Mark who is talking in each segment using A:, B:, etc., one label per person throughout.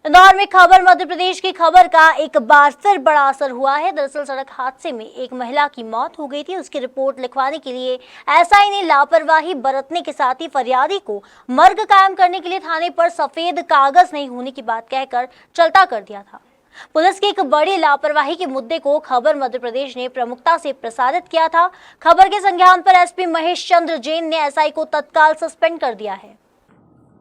A: इंदौर में खबर मध्य प्रदेश की खबर का एक बार फिर बड़ा असर हुआ है। दरअसल सड़क हादसे में एक महिला की मौत हो गई थी। उसकी रिपोर्ट लिखवाने के लिए एसआई ने लापरवाही बरतने के साथ ही फरियादी को मर्ग कायम करने के लिए थाने पर सफेद कागज नहीं होने की बात कहकर चलता कर दिया था। पुलिस की एक बड़ी लापरवाही के मुद्दे को खबर मध्य प्रदेश ने प्रमुखता से प्रसारित किया था। खबर के संज्ञान पर एसपी महेश चंद्र जैन ने एसआई को तत्काल सस्पेंड कर दिया है।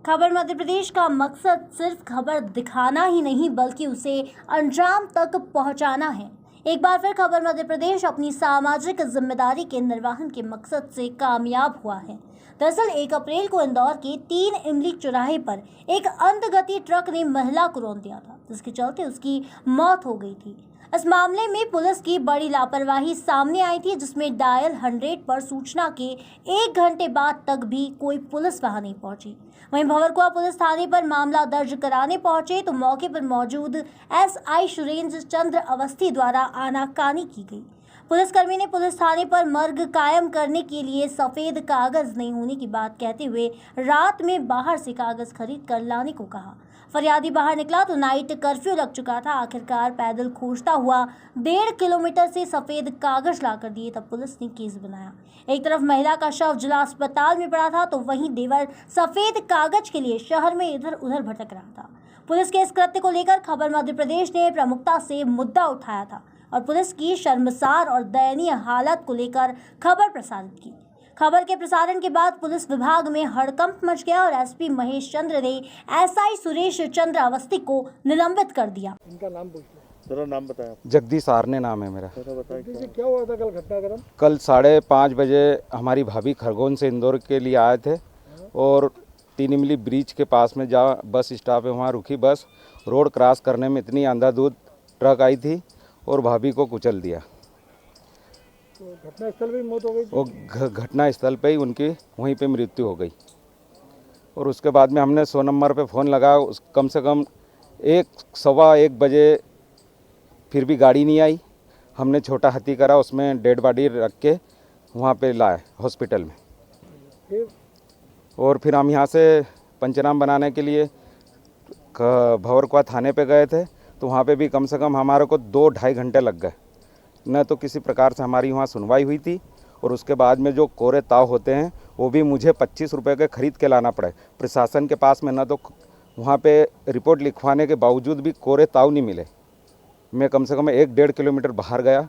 A: खबर मध्य प्रदेश का मकसद सिर्फ खबर दिखाना ही नहीं बल्कि उसे अंजाम तक पहुंचाना है। एक बार फिर खबर मध्य प्रदेश अपनी सामाजिक जिम्मेदारी के निर्वहन के मकसद से कामयाब हुआ है। दरअसल 1 अप्रैल को इंदौर के 3 इमली चौराहे पर एक अंधगति ट्रक ने महिला को रौंद दिया था, जिसके चलते उसकी मौत हो गई थी। इस मामले में पुलिस की बड़ी लापरवाही सामने आई थी, जिसमें डायल 100 पर सूचना के 1 घंटे बाद तक भी कोई पुलिस वहां नहीं पहुंची। वहीं भंवरकुआ पुलिस थाने पर मामला दर्ज कराने पहुंचे तो मौके पर मौजूद एसआई सुरेंद्र चंद्र अवस्थी द्वारा आनाकानी की गई। पुलिसकर्मी ने पुलिस थाने पर मर्ग कायम करने के लिए सफेद कागज नहीं होने की बात कहते हुए रात में बाहर से कागज खरीद कर लाने को कहा। फरियादी बाहर निकला तो नाइट कर्फ्यू लग चुका था। आखिरकार पैदल खोजता हुआ 1.5 किलोमीटर से सफेद कागज लाकर दिए, तब पुलिस ने केस बनाया। एक तरफ महिला का शव जिला अस्पताल में पड़ा था तो वहीं देवर सफेद कागज के लिए शहर में इधर उधर भटक रहा था। पुलिस के इस कृत्य को लेकर खबर मध्य प्रदेश ने प्रमुखता से मुद्दा उठाया था और पुलिस की शर्मसार और दयनीय हालत को लेकर खबर प्रसारित की। खबर के प्रसारण के बाद पुलिस विभाग में हड़कंप मच गया और एसपी महेश चंद्र ने एसआई सुरेश चंद्र अवस्थी को निलंबित कर दिया।
B: इनका नाम पूछ लो।
C: जरा नाम बताएं।
D: जगदीश आरने नाम है मेरा।
B: क्या हुआ था कल घटनाक्रम?
D: कल 5:30 बजे हमारी भाभी खरगोन से इंदौर के लिए आए थे और 3 इमली ब्रिज के पास में जहाँ बस स्टॉप है वहाँ रुकी बस। रोड क्रॉस करने में इतनी अंधाधुंध ट्रक आई थी और भाभी को कुचल दिया।
B: तो घटनास्थल पे मौत हो गई थी?
D: और घटनास्थल पे ही उनकी वहीं पे मृत्यु हो गई। और उसके बाद में हमने 100 नंबर पे फ़ोन लगा, कम से कम 1-1:15 बजे फिर भी गाड़ी नहीं आई। हमने छोटा हाथी करा, उसमें डेड बॉडी रख के वहाँ पे लाए हॉस्पिटल में। और फिर हम यहाँ से पंचनामा बनाने के लिए भंवरकुआ थाने पे गए थे तो वहाँ पे भी कम से कम हमारे को 2-2.5 घंटे लग गए। न तो किसी प्रकार से हमारी वहाँ सुनवाई हुई थी और उसके बाद में जो कोरे ताव होते हैं वो भी मुझे 25 रुपये के खरीद के लाना पड़े। प्रशासन के पास में न तो वहाँ पे रिपोर्ट लिखवाने के बावजूद भी कोरे ताव नहीं मिले। मैं कम से कम 1-1.5 किलोमीटर बाहर गया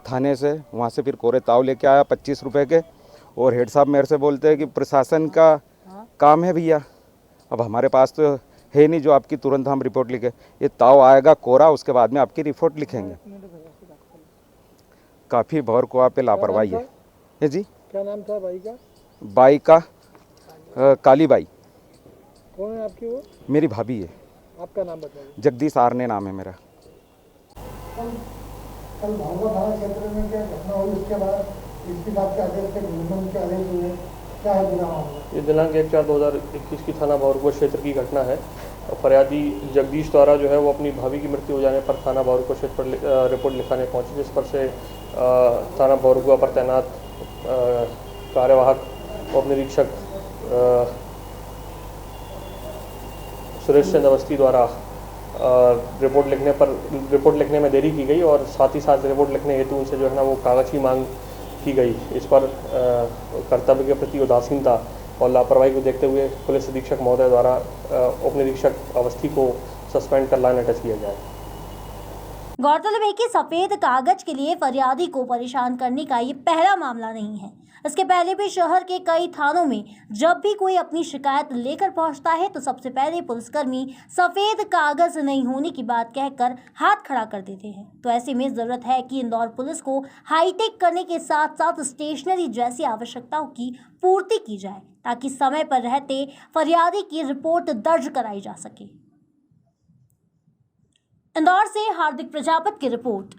D: थाने से, वहाँ से फिर कोरे ताव लेके आया 25 रुपये के। और हेड साहब मेरे से बोलते हैं कि प्रशासन का काम है भैया, अब हमारे पास तो है नहीं जो आपकी तुरंत हम रिपोर्ट लिखे। ये ताव आएगा कोरा, उसके बाद में आपकी रिपोर्ट लिखेंगे। काफ़ी भंवरकुआ पे लापरवाही है जी।
B: क्या नाम था भाई का?
D: बाई का काली बाई।
B: कौन है आपकी वो?
D: मेरी भाभी है।
B: आपका नाम बताइए।
D: जगदीश आरने नाम है मेरा।
B: कल भंवरकुआ थाना क्षेत्र में क्या घटना हुई, उसके बाद इसके बाद के आदेश से के आदेश हुए, क्या है पूरा मामला? ये
E: दिनांक 1/4/2021 की थाना भंवरकुआ क्षेत्र की घटना है। फरियादी जगदीश द्वारा जो है वो अपनी भाभी की मृत्यु हो जाने पर थाना भंवरकुआ क्षेत्र पर रिपोर्ट लिखाने पहुंचे, जिस पर से थाना भंवरकुआ पर तैनात कार्यवाहक उप निरीक्षक सुरेश चंद्र अवस्थी द्वारा रिपोर्ट लिखने में देरी की गई और साथ ही साथ रिपोर्ट लिखने हेतु उनसे जो है ना वो कागज की मांग की गई। इस पर कर्तव्य के प्रति उदासीनता और लापरवाही को देखते हुए पुलिस अधीक्षक महोदय द्वारा उप निरीक्षक अवस्थी को सस्पेंड कर लाइन अटैच किया जाए।
A: गौरतलब है कि सफेद कागज के लिए फरियादी को परेशान करने का ये पहला मामला नहीं है। इसके पहले भी शहर के कई थानों में जब भी कोई अपनी शिकायत लेकर पहुंचता है तो सबसे पहले पुलिसकर्मी सफेद कागज नहीं होने की बात कहकर हाथ खड़ा कर देते हैं। तो ऐसे में जरूरत है कि इंदौर पुलिस को हाईटेक करने के साथ साथ स्टेशनरी जैसी आवश्यकताओं की पूर्ति की जाए ताकि समय पर रहते फरियादी की रिपोर्ट दर्ज कराई जा सके। इंदौर से हार्दिक प्रजापति की रिपोर्ट।